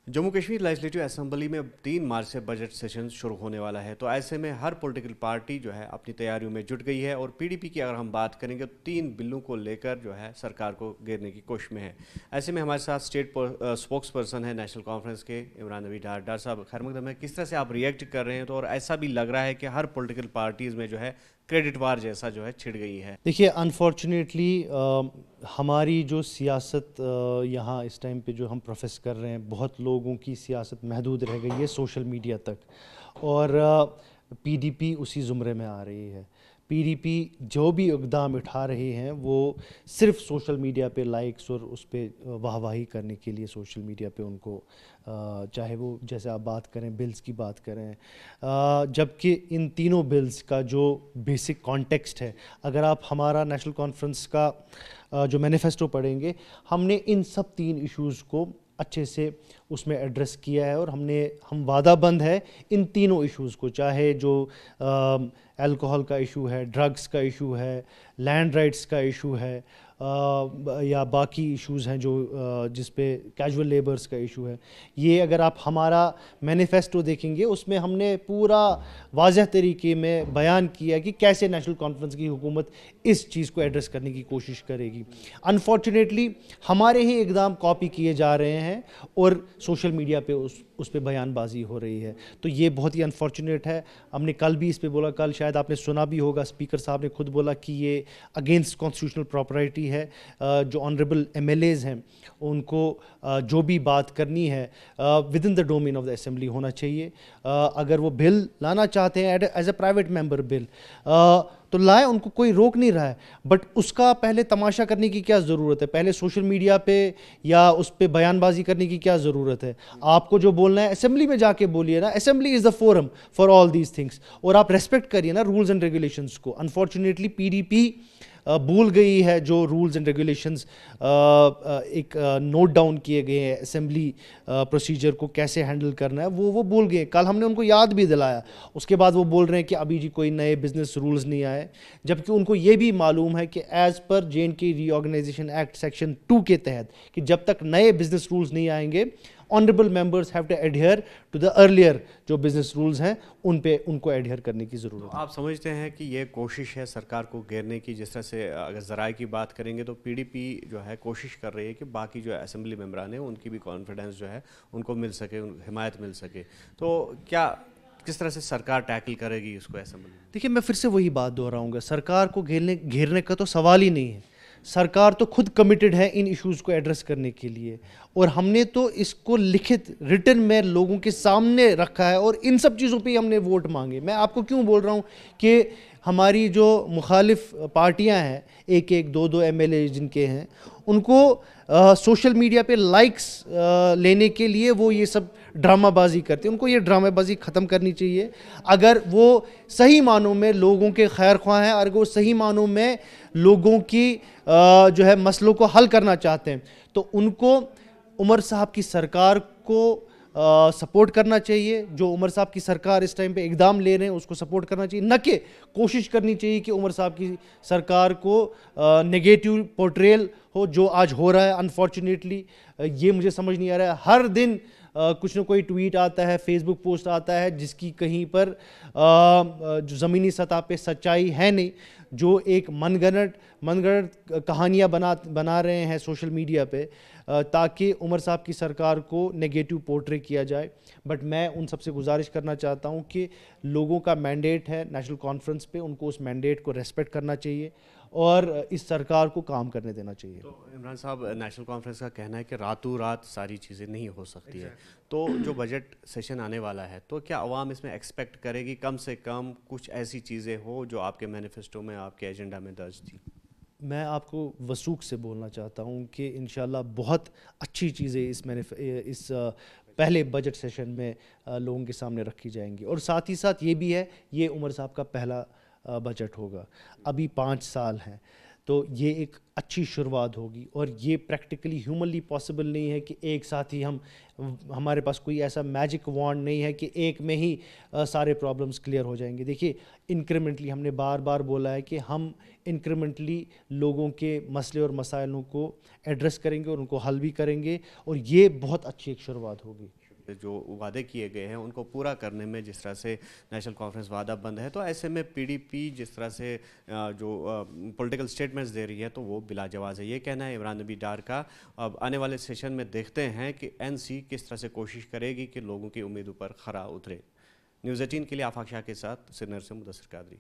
Jammu Kashmir legislative assembly में 3 मार्च से budget session शुरू होने वाला है। तो ऐसे में हर पॉलिटिकल पार्टी जो है अपनी तैयारियों में जुट गई है और पीडीपी की अगर हम बात करेंगे तो 3 बिलों को लेकर जो है सरकार को घेरने की कोशिश में है। ऐसे में हमारे साथ स्टेट स्पोक्स पर्सन है नेशनल कॉन्फ्रेंस के इमरान नबी डार। डार साहब खैर मकदम है, किस तरह से आप रिएक्ट कर रहे हैं? तो और ऐसा भी लग रहा है कि हर पॉलिटिकल पार्टीज़ में जो है क्रेडिट वार जैसा जो है छिड़ गई है। देखिए, अनफॉर्चुनेटली हमारी जो सियासत यहाँ इस टाइम पे जो हम प्रोफेस कर रहे हैं, बहुत लोगों की सियासत महदूद रह गई है सोशल मीडिया तक। और पीडीपी उसी ज़ुमरे में आ रही है। पीडीपी जो भी इक़दाम उठा रहे हैं वो सिर्फ सोशल मीडिया पे लाइक्स और उस पे वाहवाही करने के लिए सोशल मीडिया पे उनको चाहे वो जैसे आप बात करें बिल्स की बात करें, जबकि इन तीनों बिल्स का जो बेसिक कॉन्टेक्स्ट है, अगर आप हमारा नेशनल कॉन्फ्रेंस का जो मैनिफेस्टो पढ़ेंगे, हमने इन सब 3 इश्यूज़ को अच्छे से उसमें एड्रेस किया है। और हम वादाबंद है इन तीनों इश्यूज़ को, चाहे जो अल्कोहल का इशू है, ड्रग्स का इशू है, लैंड राइट्स का इशू है, या बाकी इश्यूज़ हैं जो जिस पे कैजुअल लेबर्स का इशू है। ये अगर आप हमारा मैनिफेस्टो देखेंगे उसमें हमने पूरा वाज़ह तरीके में बयान किया कि कैसे नेशनल कॉन्फ्रेंस की हुकूमत इस चीज़ को एड्रेस करने की कोशिश करेगी। अनफॉर्चुनेटली हमारे ही इक़दाम कॉपी किए जा रहे हैं और सोशल मीडिया पे उस पे बयानबाजी हो रही है। तो ये बहुत ही अनफॉर्चुनेट है। हमने कल भी इस पे बोला, कल शायद आपने सुना भी होगा, स्पीकर साहब ने खुद बोला कि ये अगेंस्ट कॉन्स्टिट्यूशनल प्रॉपर्टी है। जो ऑनरेबल एमएलएज़ हैं उनको जो भी बात करनी है within the domain of the assembly होना चाहिए। अगर वो बिल लाना चाहते हैं as a private member bill तो लाए, उनको कोई रोक नहीं रहा है। बट उसका पहले तमाशा करने की क्या ज़रूरत है? पहले सोशल मीडिया पे या उस पे बयानबाजी करने की क्या ज़रूरत है? आपको जो बोलना है असेंबली में जाके बोलिए ना। Assembly is the forum for all these things. और आप रेस्पेक्ट करिए ना रूल्स एंड रेगुलेशंस को। अनफॉर्चुनेटली पीडीपी भूल गई है जो रूल्स एंड रेगुलेशंस एक नोट डाउन किए गए हैं असेंबली प्रोसीजर को कैसे हैंडल करना है, वो भूल गए। कल हमने उनको याद भी दिलाया, उसके बाद वो बोल रहे हैं कि अभी जी कोई नए बिजनेस रूल्स नहीं आए। जबकि उनको ये भी मालूम है कि as per JNK reorganisation act section 2 के तहत कि जब तक नए बिजनेस रूल्स नहीं आएंगे honourable members have to adhere to the earlier जो बिजनेस रूल्स हैं उनको एडहेयर करने की ज़रूरत तो है। आप समझते हैं कि ये कोशिश है सरकार को घेरने की? जिस तरह से अगर ज़राए की बात करेंगे तो पीडीपी जो है कोशिश कर रही है कि बाकी जो असेंबली मेंबरान हैं उनकी भी कॉन्फिडेंस जो है उनको मिल सके, हिमायत मिल सके। तो क्या किस तरह से सरकार टैकल करेगी इसको असेंबली में? देखिए, मैं फिर से वही बात दोहराऊंगा, सरकार को घेरने का तो सवाल ही नहीं है। सरकार तो खुद कमिटेड है इन इश्यूज़ को एड्रेस करने के लिए। और हमने तो इसको लिखित रिटन में लोगों के सामने रखा है और इन सब चीज़ों पे ही हमने वोट मांगे। मैं आपको क्यों बोल रहा हूँ कि हमारी जो मुखालिफ पार्टियां हैं, एक एक दो दो एमएलए जिनके हैं, उनको सोशल मीडिया पे लाइक्स लेने के लिए वो ये सब ड्रामाबाजी करते हैं। उनको ये ड्रामाबाजी ख़त्म करनी चाहिए। अगर वो सही मानों में लोगों के खैर ख्वाह हैं, अगर वो सही मानों में लोगों की जो है मसलों को हल करना चाहते हैं, तो उनको उमर साहब की सरकार को सपोर्ट करना चाहिए। जो उमर साहब की सरकार इस टाइम पे इक़दाम ले रहे हैं उसको सपोर्ट करना चाहिए, न कि कोशिश करनी चाहिए कि उमर साहब की सरकार को नेगेटिव पोर्ट्रेल हो जो आज हो रहा है। अनफॉर्चुनेटली ये मुझे समझ नहीं आ रहा है। हर दिन कुछ ना कोई ट्वीट आता है, फेसबुक पोस्ट आता है जिसकी कहीं पर जो ज़मीनी सतह पे सच्चाई है नहीं, जो एक मनगढ़ंत कहानियाँ बना रहे हैं सोशल मीडिया पे ताकि उमर साहब की सरकार को नेगेटिव पोर्ट्रे किया जाए। बट मैं उन सबसे गुजारिश करना चाहता हूँ कि लोगों का मैंडेट है नेशनल कॉन्फ्रेंस पे, उनको उस मैंडेट को रेस्पेक्ट करना चाहिए और इस सरकार को काम करने देना चाहिए। तो इमरान साहब, नेशनल कॉन्फ्रेंस का कहना है कि रातों रात सारी चीज़ें नहीं हो सकती है। तो जो बजट सेशन आने वाला है तो क्या अवाम इसमें एक्सपेक्ट करेगी कम से कम कुछ ऐसी चीज़ें हो जो आपके मैनिफेस्टो में, आपके एजेंडा में दर्ज थी? मैं आपको वसूख से बोलना चाहता हूँ कि इंशाल्लाह बहुत अच्छी चीज़ें इस पहले बजट सेशन में लोगों के सामने रखी जाएंगी। और साथ ही साथ ये भी है, ये उमर साहब का पहला बजट होगा। अभी 5 साल हैं। تو یہ ایک اچھی شروعات ہوگی. اور یہ پریکٹیکلی ہیومنلی پاسبل نہیں ہے کہ ایک ساتھ ہی ہمارے پاس کوئی ایسا میجک وانڈ نہیں ہے کہ ایک میں ہی سارے پرابلمس کلیئر ہو جائیں گے. دیکھیے انکریمنٹلی ہم نے بار بار بولا ہے کہ ہم انکریمنٹلی لوگوں کے مسئلے اور مسائلوں کو ایڈریس کریں گے اور ان کو حل بھی کریں گے, اور یہ بہت اچھی ایک شروعات ہوگی. جو وعدے کیے گئے ہیں ان کو پورا کرنے میں جس طرح سے نیشنل کانفرنس وعدہ بند ہے, تو ایسے میں پی ڈی پی جس طرح سے جو پولیٹیکل سٹیٹمنٹس دے رہی ہے تو وہ بلا جواز ہے, یہ کہنا ہے عمران نبی ڈار کا. اب آنے والے سیشن میں دیکھتے ہیں کہ این سی کس طرح سے کوشش کرے گی کہ لوگوں کی امیدوں پر کھرا اترے. نیوز 18 کے لیے آفاق شاہ کے ساتھ سری نگر سے مدثر قادری.